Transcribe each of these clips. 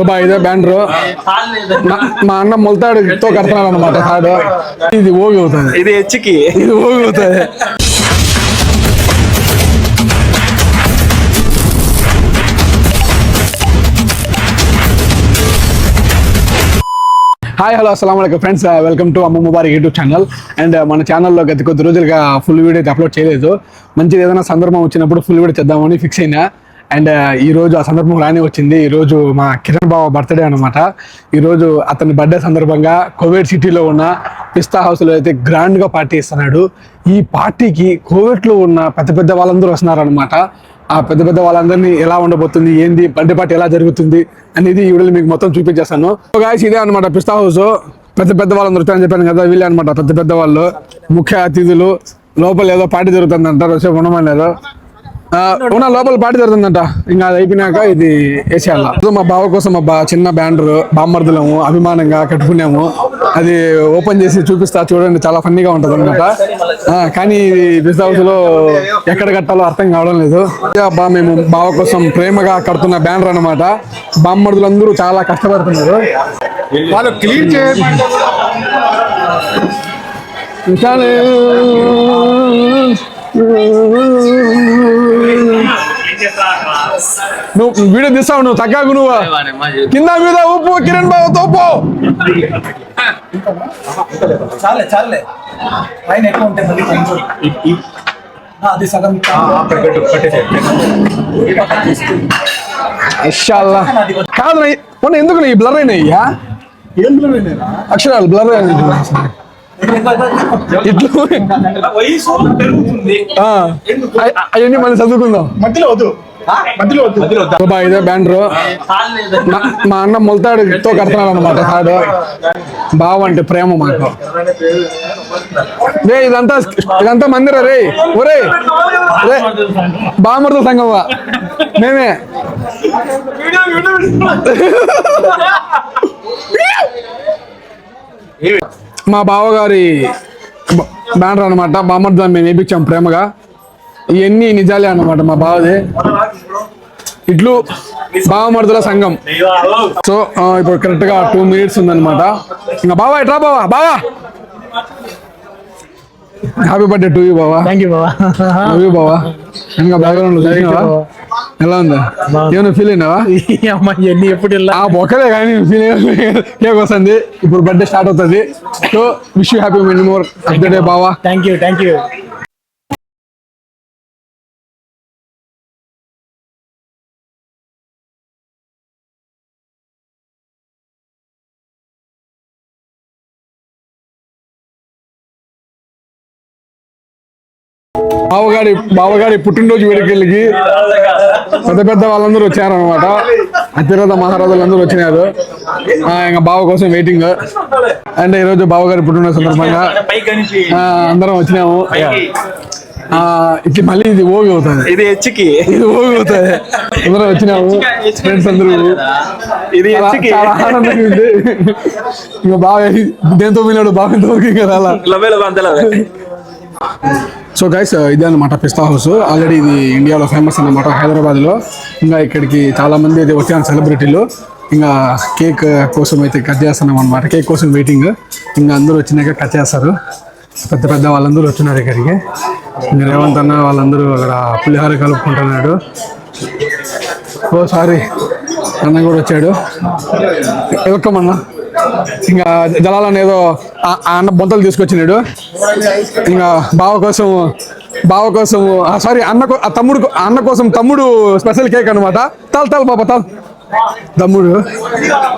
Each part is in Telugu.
ఇదే బ్యాండ్రు మా అన్న మొలతాడుతో కడుతున్నాడు అనమాట తాడు. ఇది ఓగి అవుతుంది, ఇది హెచ్కి ఇది ఓగి అవుతుంది. హాయ్ హలో అస్సలాము అలైకుం ఫ్రెండ్స్, వెల్కమ్ టు అమ్మ ముబారక్ యూట్యూబ్ ఛానల్. అండ్ మన ఛానల్లో గత కొద్ది రోజులుగా ఫుల్ వీడియో అయితే అప్లోడ్ చేయలేదు. మంచిది ఏదైనా సందర్భం వచ్చినప్పుడు ఫుల్ వీడియో చేద్దామని ఫిక్స్ అయినా. అండ్ ఈరోజు ఆ సందర్భం రానే వచ్చింది. ఈరోజు మా కిరణ్ బావ బర్త్డే అనమాట. ఈరోజు అతని బర్త్డే సందర్భంగా కోవిడ్ సిటీలో ఉన్న పిస్తా హౌస్లో అయితే గ్రాండ్గా పార్టీ ఇస్తున్నాడు. ఈ పార్టీకి కోవిడ్లో ఉన్న పెద్ద పెద్ద వాళ్ళందరూ వస్తున్నారనమాట. ఆ పెద్ద పెద్ద వాళ్ళందరినీ ఎలా ఉండబోతుంది, ఏంది బర్త్డే పార్టీ ఎలా జరుగుతుంది అనేది ఈ వీడియోలో మీకు మొత్తం చూపించేస్తాను. గాయ్స్, ఇదే అనమాట పిస్తా హౌస్. పెద్ద పెద్ద వాళ్ళందరూ వస్తారని చెప్పాను కదా, వీళ్ళే అనమాట పెద్ద పెద్ద వాళ్ళు, ముఖ్య అతిథులు. లోపల ఏదో పార్టీ జరుగుతుంది అంటారు, వచ్చే ఉండమన్నారు. లోపల పార్టీ జరుగుతుందంట. ఇంకా అది అయిపోయినాక ఇది వేసేయాల. మా బావ కోసం మా చిన్న బ్యానర్ బామ్మర్దులము అభిమానంగా కట్టుకున్నాము. అది ఓపెన్ చేసి చూపిస్తా, చూడండి, చాలా ఫన్నీగా ఉంటది అనమాట. కానీ పిస్తా హౌస్ లో ఎక్కడ కట్టాలో అర్థం కావడం లేదు. అబ్బా, మేము బావ కోసం ప్రేమగా కడుతున్న బ్యానర్ అనమాట. బామ్మర్దులందరూ చాలా కష్టపడుతున్నారు. వాళ్ళు క్లీన్ చేయాలి. నువ్వు వీడియో తీస్తావు, నువ్వు తగ్గాకు, నువ్వు కింద మీద ఉప్పు కిరణ్ బాబు తోపు. కాదు మొన్న ఎందుకు ఈ బ్లర్ అయినాయ్యా? అక్షరాలు బ్లర్ అయినా అవన్నీ మళ్ళీ చదువుకుందాం. ఇదే బ్యానరు మా అన్న మొలతాడుతో కడుతున్నాడు అనమాట తాడు. బావ అంటే ప్రేమ మాకు. రే ఇదంతా మందిరా రే, ఒరే రే బామర్దుల సంగమా మేమే. మా బావగారి బ్యానర్ అనమాట. బామర్దులను మేము వేయించాం ప్రేమగా. ఇవన్నీ నిజాలే అన్నమాట మా బావది. ఇట్లు బావమర్దుల సంఘం. సో ఇప్పుడు కరెక్ట్ గా 2 minutes ఉందన్నమాట. ఇంకా బావా ఎట్లా బావా హ్యాపీ బర్త్డే టు యూ బావా. థ్యాంక్ యూ బావా. లవ్ యూ బావా. ఇంకా బ్యాక్గ్రౌండ్ చూసినావా ఎలా ఉందా? ఏమైనా ఫీల్ అయినావా? ఒకరే కానీ ఫీల్ కేక్ వస్తుంది. ఇప్పుడు బర్త్డే స్టార్ట్ అవుతుంది. So wish you happy many more birthday బావా. Thank you. బావగారి పుట్టినరోజు వేడుకలకి పెద్ద పెద్ద వాళ్ళందరూ వచ్చారనమాట. అతిరథ మహారాజులందరూ వచ్చినారు. ఇంకా బావ కోసం వెయిటింగ్. అంటే ఈరోజు బావగారి పుట్టినరోజు సందర్భంగా అందరం వచ్చినాము. ఇట్లా మళ్ళీ ఇది ఓగి అవుతుంది, ఇది హెచ్కి, ఇది ఓగి అవుతుంది. అందరం వచ్చినాము ఫ్రెండ్స్ అందరూ. ఇది చాలా ఆనందంగా ఉంది. ఇంకా బాగా దేంతో పోయినాడు, బాగా ఓగి కదా. సో గైస్, ఇదే అనమాట పిస్తా హౌస్. ఆల్రెడీ ఇది ఇండియాలో ఫేమస్ అనమాట, హైదరాబాద్ లో. ఇంకా ఇక్కడికి చాలా మంది అయితే వచ్చారు సెలబ్రిటీలు. ఇంకా కేక్ కోసం అయితే కట్ చేస్తున్నాం అనమాట. కేక్ కోసం వెయిటింగ్. ఇంకా అందరూ వచ్చినాక కట్ చేస్తారు. పెద్ద పెద్ద వాళ్ళందరూ వచ్చినారు ఇక్కడికి. ఇంకా రేవంత్ అన్న వాళ్ళందరూ అక్కడ పులిహార కలుపుకుంటున్నాడు. ఓ సారీ, అన్న కూడా వచ్చాడు. వెల్కమ్ అన్న. ఇంకా జలాలని ఏదో అన్న బొంతలు తీసుకొచ్చినాడు. ఇంకా బావ కోసం సారీ అన్న కోసం తమ్ముడు స్పెషల్ కేక్ అనమాట. తల బాబా తమ్ముడు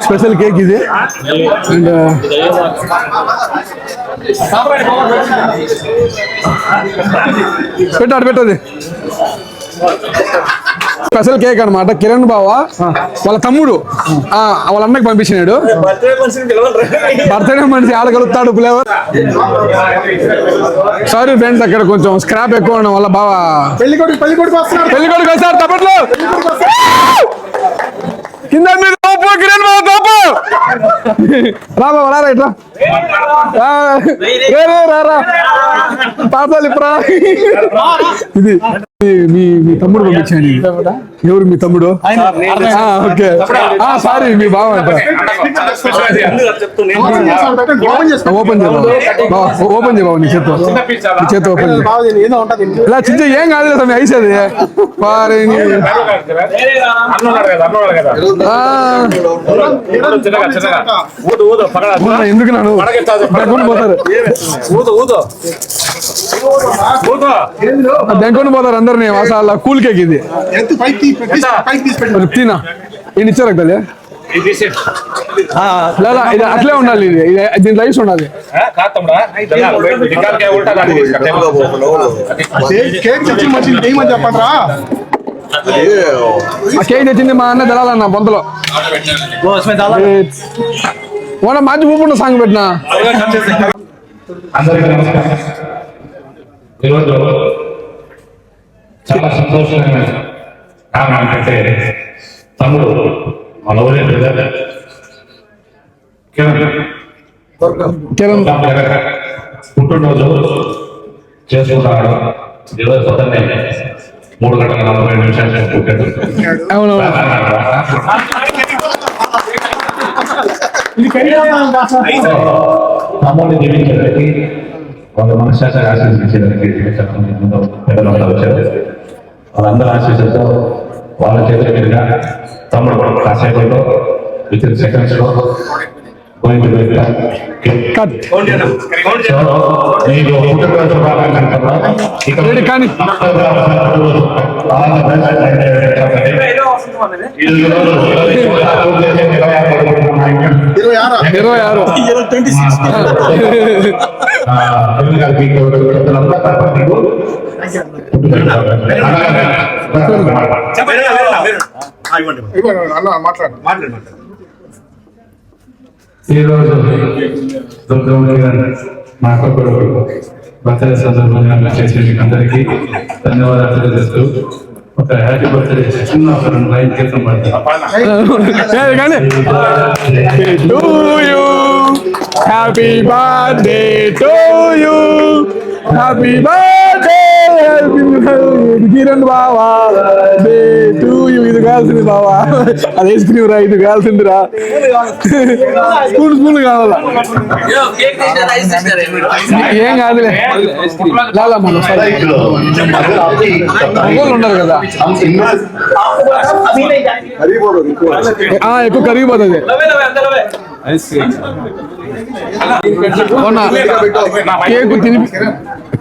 స్పెషల్ కేక్ ఇది. అండ్ పెట్టది స్పెషల్ కేక్ అనమాట. కిరణ్ బావ వాళ్ళ తమ్ముడు వాళ్ళ అన్నకి పంపించినాడు. బర్త్డే మనిషి ఆడగలుగుతాడు ఫ్లేవర్. సారీ ఫ్రెండ్స్, అక్కడ కొంచెం స్క్రాప్ ఎక్కువ ఉండడం వల్ల బాగా పెళ్ళికొడుకు వస్తారు. తప్పట్లో కింద మీద తోపు కిరణ్ బావ తోపు. రా బాబా రా ఇట్లా రా పాతాలి ఇది మీ తమ్ముడు పంపించండి. ఎవరు మీ తమ్ముడు? ఓకే, సారీ మీ బావ అంట. ఓపెన్ చేయబావు నీ చేత్తో ఓపెన్ ఇలా చిన్న ఏం కాదు కదా ఐసేది. ఎందుకు నన్ను పోతారు దెంకొని పోతారు అందరినీ. అసలు కూల్ కేక్ ఇది తినా ఈయన ఇచ్చారు కదా. లేదా ఇది అట్లే ఉండాలి, ఇది దీని రైస్ ఉండాలి. ఆ కేక్ తెచ్చింది మా అన్న తెలాలన్న బొంతలో. ఓనా మంచి ఊపుండ సాంగ్ పెట్టినా. ఈరోజు చాలా సంతోషమైన కారణం ఏంటంటే తమ్ముడు మన ఊరే కిరణ్ పుట్టినరోజు చేసుకుంటాడు. ఈరోజు పొద్దున్నే 3:40 పుట్టాడు. అవును తమ్ముడిని జీవించడానికి వాళ్ళ మనశ్శాఖ ఆశీర్వదించడానికి పెద్దలంతా వచ్చారు. వాళ్ళందరూ ఆశీస్సులతో వాళ్ళ చేతుల మీదుగా తమ్ముడు కాసేపట్లో విత్ ఇన్ సెకండ్స్ లో గోయింగ్ టు మీకు పుట్టినరోజు శుభాకాంక్షలు. కానీ ఇరవై ఆరు ఈరోజు మా కొడుకు బర్త్డే సందర్భంగా చేసే మీకు అందరికీ ధన్యవాదాలు తెలియజేస్తూ ఒక హ్యాపీ బర్త్డే చిన్న ఒక 2 లైన్ గీతం happy birthday to you, happy birthday Kiran బావా టు యూ. ఇది కావాల్సింది బావా, అది ఐస్ క్రీమ్ రా, ఇది కావాల్సిందిరా. స్పూన్ కావాలా? ఏం కాదులే లాలా మనం మగోళ్ళు ఉండరు కదా, ఎక్కువ కరిగిపోతుంది.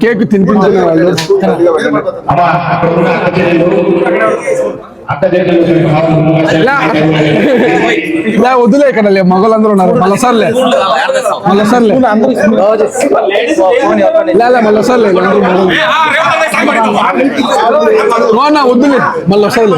కేక్ తినిపించిన వాళ్ళు ఇలా వద్దులే, ఇక్కడ మగవాళ్ళందరూ ఉన్నారు. మళ్ళీ సర్లే వద్దులే మళ్ళీ సర్లే.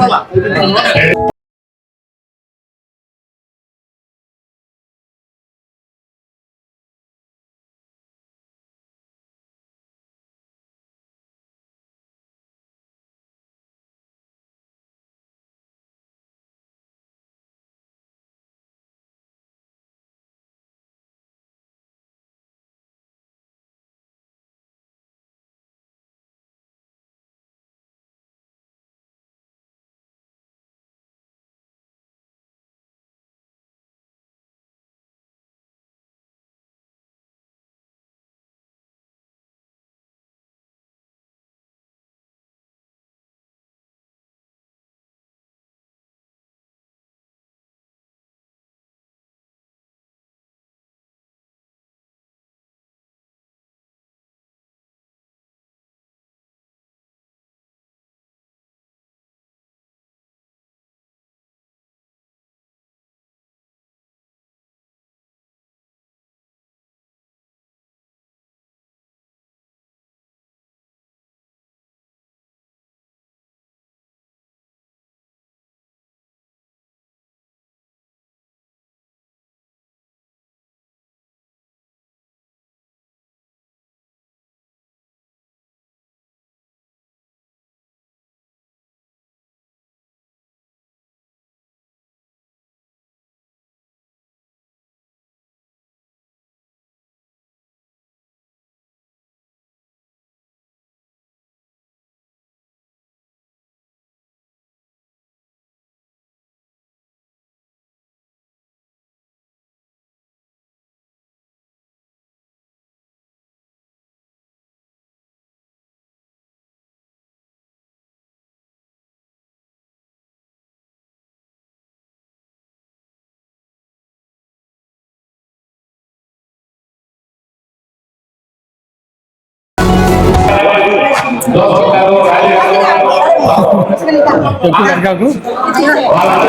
ఎక్కువ కనకాకు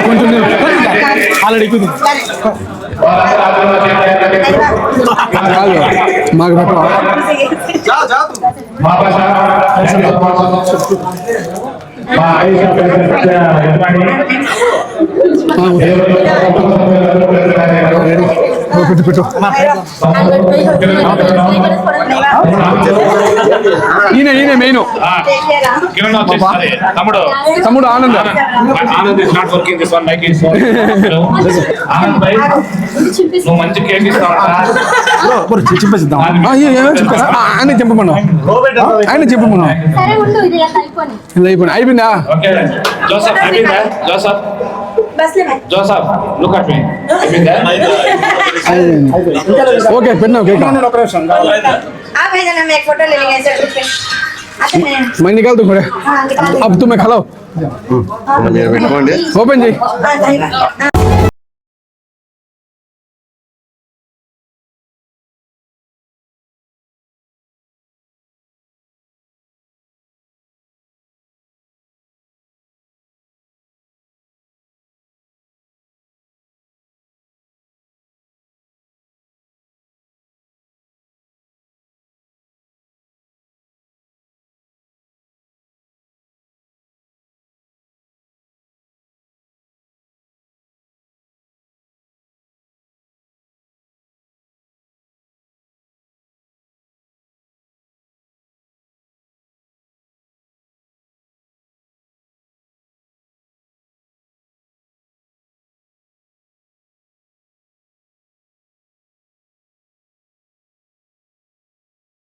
కొంచెం ఆల్రెడీ ఎక్కువ కాదు మాకు పెట్టవా పెట్టు పెట్టు ఈయన మెయిన్ తమ్ముడు తమ్ముడు Anand Anand is not working this one like is Anand భాయ్ నువ్వు మంచి కేక్ ఇస్తావు ఆయన చెప్పమన్నా ఆయన చెప్పమన్నా సరే ఉండు ఇది అయిపోయి అయిపోయింది అయిపోయిందా ఓకే జోసఫ్ అయిపోయిందా జోసఫ్ బస్లే మే జోసఫ్ లుక్ అట్ మీ అయిపోయిందా ఓకే పెట్టినా కేక్ आ भाई जान हम एक फोटो ले लेंगे ऐसे ग्रुप पे आते हैं मैं निकाल दूं थोड़े हां निकाल अब तुम्हें खिलाओ ओपन जी हां सही बात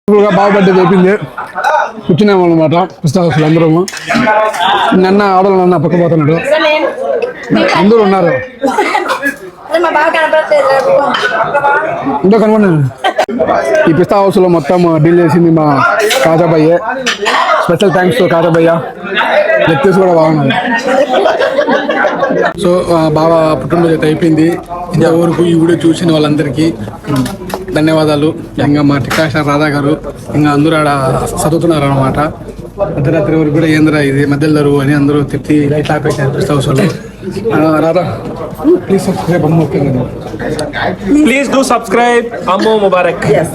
బాగా బర్త్డే చెప్పింది కూర్చున్నాము అనమాట పుస్తకాలు అందరము నన్న ఆడలు నన్న పక్క పోతున్నాడు అందరూ ఉన్నారు अरे मैं बाहर कनपड़ते ఇంకో కనుగొన్నాను ఈ పిస్తా హౌస్ లో మొత్తం డీల్ చేసింది మా కాజాబయ్య స్పెషల్ థ్యాంక్స్ టు కాజాబయ్య లెక్చర్స్ కూడా బాగున్నారు సో బాగా పుట్టినరోజు అయితే అయిపోయింది ఇంతవరకు ఈ వీడియో చూసిన వాళ్ళందరికీ ధన్యవాదాలు. ఇంకా మా టికాష రాధా గారు ఇంకా అందరూ ఆడ చదువుతున్నారు అనమాట. అర్ధరాత్రి వరకు కూడా ఏంద్రా ఇది మధ్యలో జరుగు అని అందరూ తిప్పి లైట్ ఆపేసారు పిస్తా హౌస్ లో. రాధా ప్లీజ్ సబ్స్క్రైబ్ అమ్మ. Please do subscribe. Ammo Mubarak. Yes.